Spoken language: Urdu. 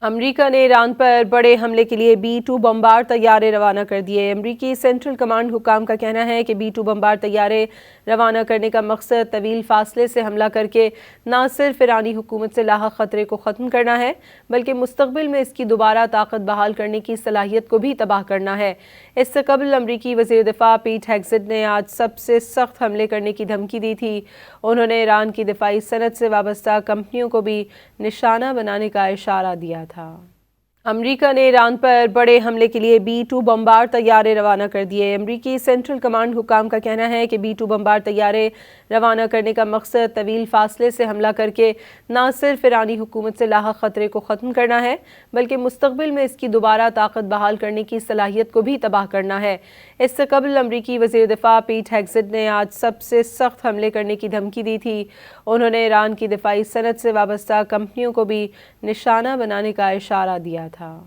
امریکہ نے ایران پر بڑے حملے کے لیے B-2 بمبار طیارے روانہ کر دیے۔ امریکی سینٹرل کمانڈ حکام کا کہنا ہے کہ B-2 بمبار طیارے روانہ کرنے کا مقصد طویل فاصلے سے حملہ کر کے نہ صرف ایرانی حکومت سے لاحق خطرے کو ختم کرنا ہے بلکہ مستقبل میں اس کی دوبارہ طاقت بحال کرنے کی صلاحیت کو بھی تباہ کرنا ہے۔ اس سے قبل امریکی وزیر دفاع پیٹ ہیگزٹ نے آج سب سے سخت حملے کرنے کی دھمکی دی تھی۔ انہوں نے ایران کی دفاعی صنعت سے وابستہ کمپنیوں کو بھی نشانہ بنانے کا اشارہ دیا تھا۔ امریکہ نے ایران پر بڑے حملے کے لیے B-2 بمبار طیارے روانہ کر دیے۔ امریکی سینٹرل کمانڈ حکام کا کہنا ہے کہ B-2 بمبار طیارے روانہ کرنے کا مقصد طویل فاصلے سے حملہ کر کے نہ صرف ایرانی حکومت سے لاحق خطرے کو ختم کرنا ہے بلکہ مستقبل میں اس کی دوبارہ طاقت بحال کرنے کی صلاحیت کو بھی تباہ کرنا ہے۔ اس سے قبل امریکی وزیر دفاع پیٹ ہیگزٹ نے آج سب سے سخت حملے کرنے کی دھمکی دی تھی۔ انہوں نے ایران کی دفاعی صنعت سے وابستہ کمپنیوں کو بھی نشانہ بنانے کا اشارہ دیا تھا۔